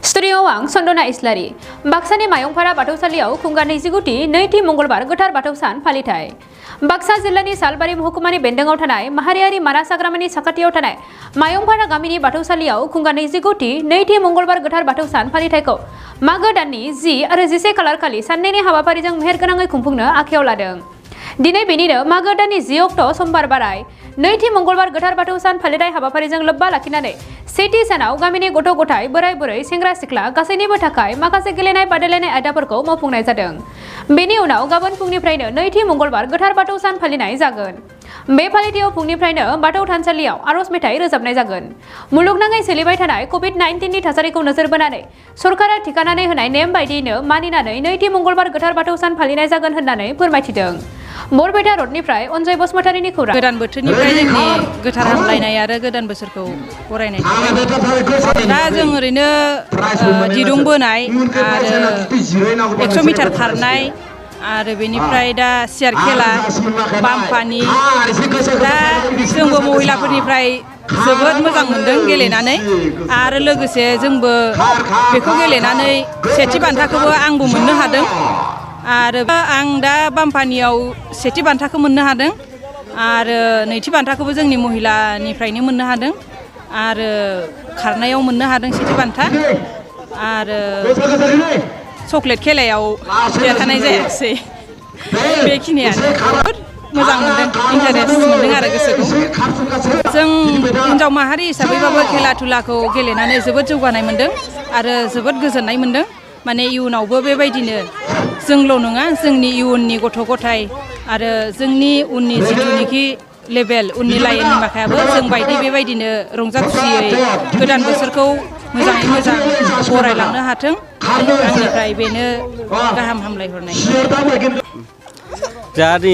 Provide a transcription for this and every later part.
स्टुडिय'आव आं सन्दना इस्लारि। बाक्सानि मायंपारा बाथौसालियाव खुंगा 29थि नैथि मंगलबार गोथार बाथौ सान फालिथाय। बाक्सा जिल्लानि सालबारि महकुमानि बेन्दोंआव थानाय माहारियारि मानास हाग्रामानि साखाथियाव थानाय मायंपारा गामिनि बाथौसालियाव खुंगा 29थि नैथि मंगलबार गोथार बाथौ सान फालिथायखौ मागो दाननि 10 आरो 11 खालार खालि साननैनि हाबाफारिजों मेहेरगोनाङै खुंफुंनो आखायाव लादों। दिनै बेनिनो मागो दाननि 10 अक्ट' समबार बाराय नैथि मंगलबार गोथार बाथौ सान फालिथाय हाबाफारिजों लोब्बा लाखिनानै सेथि सानाव गामिनि गथ' गथाय बोराय बुरै सेंग्रा सिख्ला गासैनिबो थाखाय माखासे गेलेनाय बादायलायनाय आयदाफोरखौ मावफुंनाय जादों। बेनि उनाव गाबोन फुंनिफ्रायनो नैथि मंगलबार गोथार बाथौ सान फालिनाय जागोन। बे फालिथायाव फुंनिफ्रायनो बाथौ थानसालियाव आर'ज मेथाइ रोजाबनाय जागोन। मुलुगनाङै सोलिबाय थानाय कभिड-19 नि थासारिखौ नोजोर बोनानै सरकारा थिखानानै होनाय नेम बायदियैनो मानिनानै नैथि मंगलबार गोथार बाथौ सान फालिनाय जागोन होननानै फोरमायथिदों। बरपेटा रडनिफ्राय अनजय बसुमतारीनि खौरां। गोदान बोथोरनिफ्राय जोंनि गोथार हामलायनाय आरो गोदान बोसोरखौ बरायनाय थाबाय। दा जों ओरैनो दिरुं बोनाय आरो 100 मिटार खारनाय आरो बेनिफ्राय दा सियार खेला बामफानि दा जोंबो महिलाफोरनिफ्राय जोबोद मोजां मोनदों गेलेनानै आरो लोगोसे जोंबो बेखौ गेलेनानै सेथि बान्थाखौबो आंबो मोननो हादों आरो आं दा बामफानियाव सेथि बान्थाखौ मोननो हादों आरो नैथि बान्थाखौबो जोंनि महिलानिफ्रायनो मोननो हादों आरो खारनायाव मोननो हादों सेथि बान्था आरो चक्लेट खेलायाव देरहानाय जायाखिसै। बेखिनियानो जोबोद मोजां मोनदों, इन्टारेस्ट मोनदों आरो गोसोखौ। जों हिन्जाव माहारि हिसाबैबाबो खेला धुलाखौ गेलेनानै जोबोद जौगानाय मोनदों आरो जोबोद गोजोननाय मोनदों। माने इयुनावबो बेबायदिनो जोंल' नङा, जोंनि इयुननि गथ' गथाय आरो जोंनि उननि जिथुनिखि लेभेल उननि लाइननि माखायाबो जों बायदि बेबायदिनो रंजा खुसियै गोदान बोसोरखौ मोजाङै मोजां बरायलांनो हाथों। आंनिफ्राय बेनो गाहाम हामलायहरनाय। जाहाथे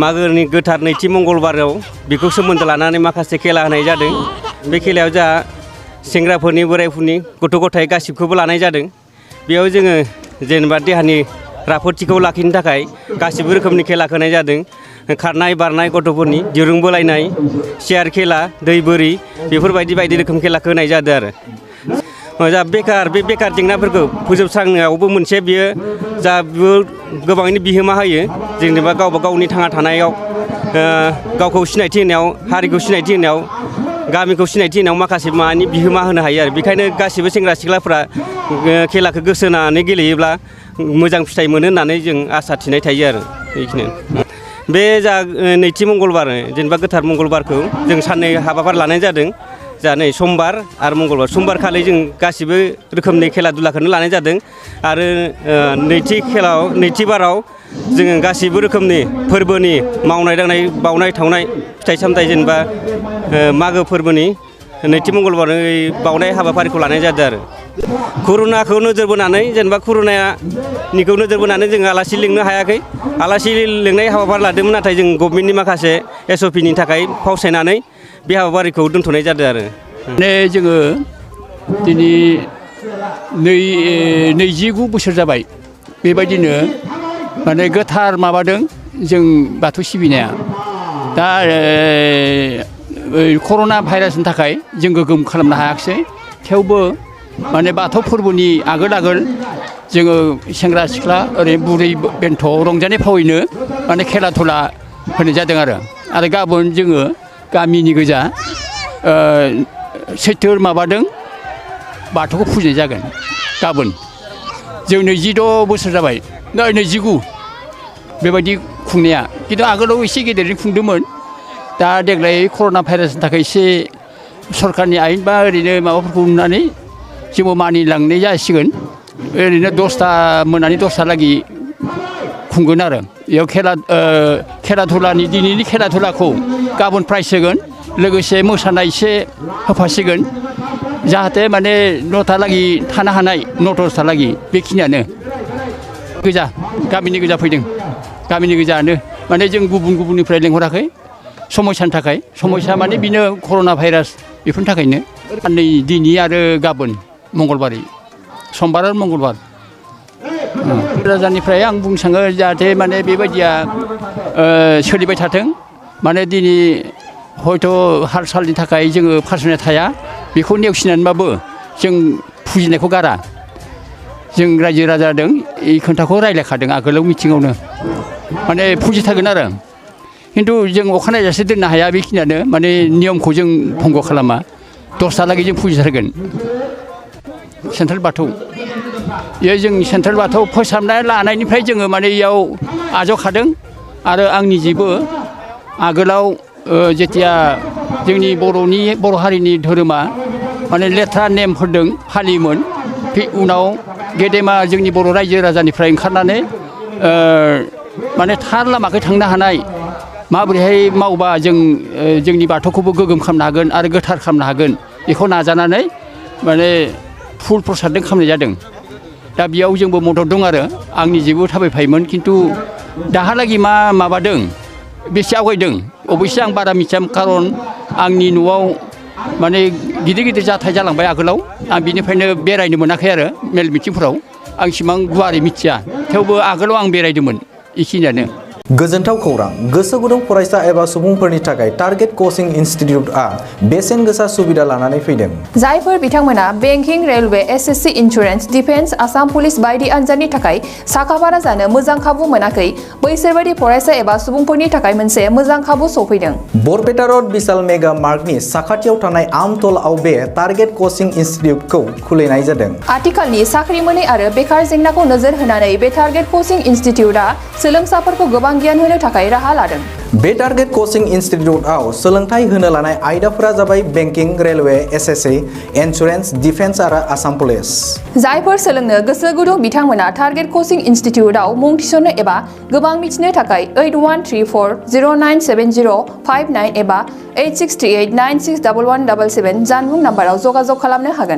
मागोनि गोथार नैथि मंगलबाराव बेखौ सोमोन्दो लानानै माखासे खेला होनाय जादों। बे खेलायाव जा सेंग्राफोरनि बोरायफोरनि गथ' गथाय गासिबखौबो लानाय जादों। बेयाव जोङो जेनेबा देहानि राफोदथिखौ लाखिनो थाखाय गासिबो रोखोमनि खेला होनाय जादों। खारनाय बारनाय गथ'फोरनि, दिरुं बोलायनाय, सियार खेला, दै बोरि, बेफोरबायदि बायदि रोखोम खेलाखौ होनाय जादों आरो। जा बे बेकार जेंनाफोरखौ फोजोबस्रांनायावबो मोनसे बियो जा गोबाङैनो बिहोमा होयो। जेनेबा गावबा गावनि थांना थानायाव गावखौ सिनायथि होनायाव, हारिखौ सिनायथि होनायाव, गामिखौ सिनायथि होनायाव माखासे मानि बिहोमा होनो हायो आरो। बेखायनो गासिबो सेंग्रा सिख्लाफ्रा खेलाखौ गोसो होनानै गेलेयोब्ला मोजां फिथाइ मोनो होननानै जों आसा थिनाय थायो आरो। बेखिनियानो। बे जा नैथि मंगलबार जेनेबा गोथार मंगलबारखौ जों साननै हाबाफारि लानाय जादों। जा नै समबार आरो मंगलबार। समबार खालि जों गासिबो रोखोमनि खेला दुलाखौनो लानाय जादों आरो नैथि बाराव जोङो गासिबो रोखोमनि फोरबोनि मावनाय दांनाय, बावनाय थावनाय, फिथाइ सामथाइ जेनेबा मागो फोरबोनि नैथि मंगलबार बावनाय हाबाफारिखौ लानाय जादों आरो। कर'नाखौ नोजोर बोनानै जेनेबा कर'नानिखौ नोजोर बोनानै जों आलासि लिंनो हायाखै। आलासि लिंनाय हाबाफारि लादोंमोन, नाथाय जों गभमेन्टनि माखासे SOPनि थाखाय फावसायनानै बे हाबाफारिखौ दोनथ'नाय जादों आरो। माने जोङो दिनै 29 बोसोर जाबाय बेबायदिनो माने गोथार माबादों जों बाथौ सिबिनाया। दा कर'ना भाइरासनि थाखाय जों गोग्गोम खालामनो हायाखिसै। थेवबो माने बाथौ फोरबोनि आगोल जोङो सेंग्रा सिख्ला ओरैनो बुरै बेन्थ' रंजानाय फावैनो माने खेला धुला होनाय जादों आरो गाबोन जोङो गामिनि गोजा सैथो माबादों बाथौखौ फुजिनाय जागोन गाबोन। जों 26 बोसोर जाबाय, 29 बेबायदि खुंनाया। खिन्थु आगोलाव एसे गेदेरजों खुंदोंमोन। दा देग्लाय कर'ना भाइरासनि थाखाय एसे सरकारनि आयेन बा ओरैनो माबाफोरखौ नुनानै जोंबो मानिलांनाय जासिगोन। ओरैनो मोनानि 10थालागै खुंगोन आरो। बेयाव खेला धुलानि दिनैनि खेला धुलाखौ गाबोन प्राइज होगोन, लोगोसे मोसानाय एसे होफासिगोन जाहाथे माने 9थालागै थानो हानाय, 9-10थालागै बेखिनियानो गोजा। गामिनि गोजा फैदों, गामिनि गोजानो माने जों गुबुननिफ्राय लेंहराखै समयसानि थाखाय। समयसा माने बिनो कर'ना भाइरास बेफोरनि थाखायनो। नै दिनै आरो गाबोन मंगलबारै, समबार आरो मंगलबार। राजानिफ्राय आं बुंनो सानो जाहाथे माने बेबायदिया सोलिबाय थाथों। माने दिनै हयथ' हाल सालनि थाखाय जोङो फालिनाय थाया, बेखौ नेवसिनानैबाबो जों फुजिनायखौ गारा जों रायजो राजाजों ई खोथाखौ रायज्लायखादों आगोलाव मिथिङावनो माने फुजिथारगोन आरो खिन्थु जों अखानायजासे दोननो हाया बेखिनियानो माने नियमखौ जों भंग' खालामा 10तालागै जों फुजिथारगोन सेन्ट्रेल बाथौ बेयो जों सेन्ट्रेल बाथौ फोसाबनाय लानायनिफ्राय जोङो माने इयाव आजावखादों आरो आंनि जिबो आगोलाव जेथिया जोंनि बर' हारिनि धोरोमा माने लेथ्रा नेमफोरजों फालियोमोन बे उनाव गेदेमा जोंनि बर' रायजो राजानिफ्राय ओंखारनानै माने थार लामाखै थांनो हानाय माबोरैहाय मावबा जों जोंनि बाथौखौबो गोगोम खालामनो हागोन आरो गोथार खालामनो हागोन बेखौ नाजानानै माने फुल प्रसादजों खालामनाय जादों दा बेयाव जोंबो मदद दं आरो आंनि जेबो थाबायफायोमोन खिन्थु दाहालागि माबादों बेसे आवगायदों अबयसे आं बारा मिथिया खारन आंनि न'आव माने गिदिर गिदिर जाथाय जालांबाय आगोलाव आं बिनिफ्रायनो बेरायनो मोनाखै आरो मेल मिटिंफोराव आं इसिबां गुवारै मिथिया थेवबो आगोलाव आं बेरायदोंमोन बेखिनियानो गोजोनथाव खौरां गोसो गुदुं फरायसा एबा सुबुंफोरनि थाखाय टारगेट कचिं इनस्टिट्यूटआ बेसेन गोसा सुबिदा लानानै फैदों जायफोर बिथांमोना banking railway SSC insurance defence Assam police बायदि आनजादनि थाखाय साखाफारा जानो मोजां खाबु मोनाखै बैसोरबायदि फरायसा एबा सुबुंफोरनि थाखाय मोनसे मोजां खाबु सफैदों बरपेटा रड बिशाल मेगा मार्टनि साखाथियाव थानाय आमतलाव बे टारगेट कचिं इनस्टिट्यूटखौ खुलिनाय जादों आथिखालनि साख्रि मोनै आरो बेकार जेंनाखौ नोजोर होनानै बे टारगेट कचिं इनस्टिट्यूटआ सोलोंसाफोरखौ गोबां गियान होनो थाखाय राहा लादों बे टारगेट कचिं इनस्टिट्यूटआव सोलोंथाइ होनो लानाय आयदाफोरा जाबाय banking railway SSC insurance defence आरो आसाम पुलिस जायफोर सोलोंनो गोसो गुदुं बिथांमोना टारगेट कचिं इनस्टिट्यूटआव मुं थिसननो एबा गोबां मिथिनो थाखाय 8134097059 एबा 8638961177 जानबुं नाम्बाराव जगाजग खालामनो हागोन।